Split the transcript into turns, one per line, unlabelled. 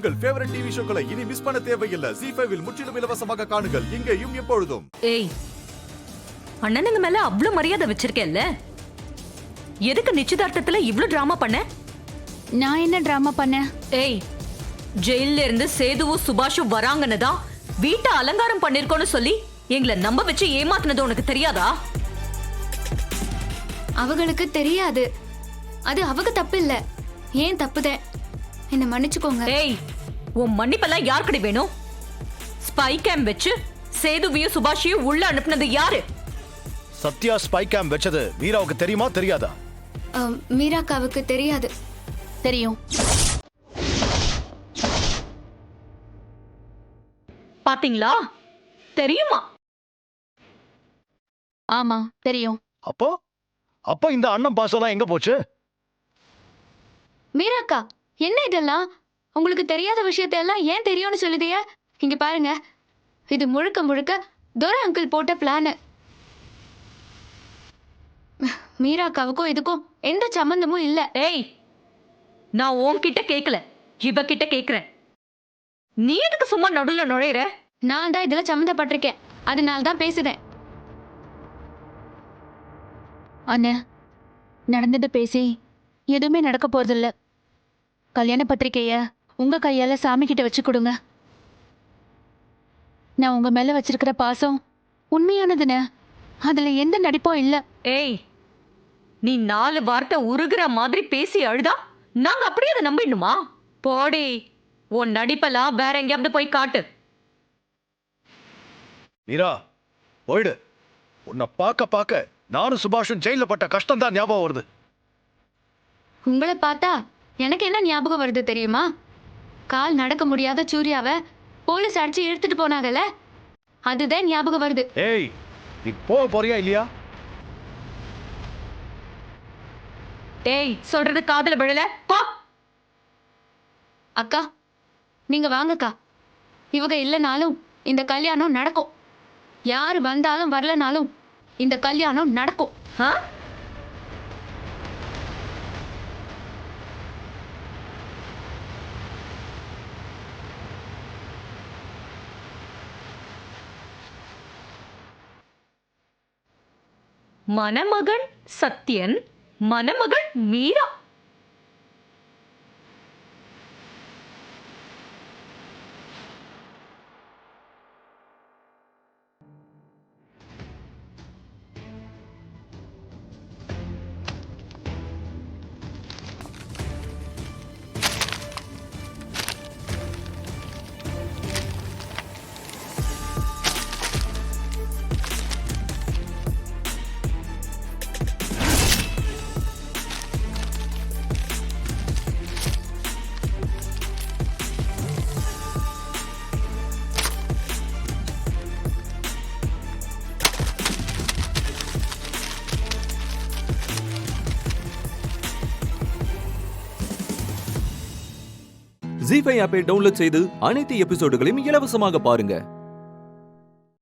உங்கள் favourite TV ஷோக்களை இனி miss பண்ண தேவையில்லை. ZEE5 இல் முற்றிலும் இலவசமாக காணுங்கள். இங்கேயும் எப்பொழுதும்.
ஏய், அண்ணனுங்க மேல அவ்வளவு மரியாதை வச்சிருக்கேல்ல, எதுக்கு நிச்சயதார்த்தத்துல இவ்ளோ டிராமா பண்ண?
நான் என்ன டிராமா பண்ணேன்?
ஏய், ஜெயில இருந்து சேதுவும் சுபாஷும் வராங்கன்னு தான் வீட்டை அலங்காரம் பண்ணிருக்கோன்னு சொல்லி எங்களை நம்ப வச்சு ஏமாத்துனது உனக்கு தெரியாதா?
அவங்களுக்கு தெரியாது. அது அவங்க தப்பு இல்ல, ஏன் தப்புதான். என்ன மன்னிச்சுக்கோங்க.
ஏய், உன் மன்னிப்பெல்லாம் யாருக்கடி வேணும்? ஸ்பை கேம் வச்சு சேதுவையும் சுபாஷையும் உள்ள அனுப்புனது யாரு?
சத்யா ஸ்பை கேம் வச்சது மீராவுக்கு தெரியுமா தெரியாதா?
மீராக்காவுக்கு தெரியாது. தெரியும்.
பாத்தீங்களா? தெரியுமா?
ஆமா தெரியும்.
அப்போ இந்த அண்ணன் பாசம்லாம் எங்க போச்சு?
மீராக்கா, என்ன இதெல்லாம்? உங்களுக்கு தெரியாத விஷயத்தையெல்லாம் ஏன் தெரியும்னு சொல்லுதிய? இங்க பாருங்க, இது முழுக்க முழுக்க துரை அங்கிள் போட்ட பிளான். மீராக்காவுக்கும் இதுக்கும் எந்த சம்பந்தமும் இல்ல.
ஏய், நான் உன்கிட்ட கேக்கல, இவ கிட்ட கேக்குறேன். நீ எதுக்கு சும்மா நடுவுல நுழையிற?
நான் தான் இதுல சம்மந்தப்பட்டிருக்கேன், அதனால தான் பேசுறேன். அண்ணே, நடந்தது பேசி எதுவுமே நடக்க போறதில்ல. கல்யாண பத்திரிக்கைய உங்க கையால சாமி கிட்ட வச்சு கொடுங்க. நான் உங்க மேல வச்சிருக்கிற பாசம் உண்மையானதுன்னு, அதுல எந்த நடிப்பும் இல்ல.
ஏய், நீ 4 வார்த்தை உருகுற மாதிரி பேசி அழுதா நாங்க அப்படியே அதை நம்பிடணுமா? போடி, உன் நடிப்பெல்லாம் வேற எங்கேயாவது போய் காட்டு.
மீரா போயிடு. உன்னை பார்க்க நானும் சுபாஷும் ஜெயில பட்ட கஷ்டம் தான் ஞாபகம் வருது.
உங்களை பார்த்தா எனக்கு என்ன ஞாபகம் வருது தெரியுமா? கால் நடக்க முடியாத சூர்யாவை போலீஸ் அடிச்சு இழுத்துட்டு போனாங்கல்ல, அதுதான் ஞாபகம் வருது.
ஏய், நீ போக போறியா இல்லையா?
டேய், சொல்றது காதுல விழல, போ.
அக்கா, நீங்க வாங்கக்கா. இவங்க இல்லைனாலும் இந்த கல்யாணம் நடக்கும். யாரு வந்தாலும் வரலனாலும் இந்த கல்யாணம் நடக்கும்.
மணமகன் சத்யன், மணமகள் மீரா.
ZEE5 ஆப்பை டவுன்லோட் செய்து அனைத்து எபிசோடுகளையும் இலவசமாக பாருங்க.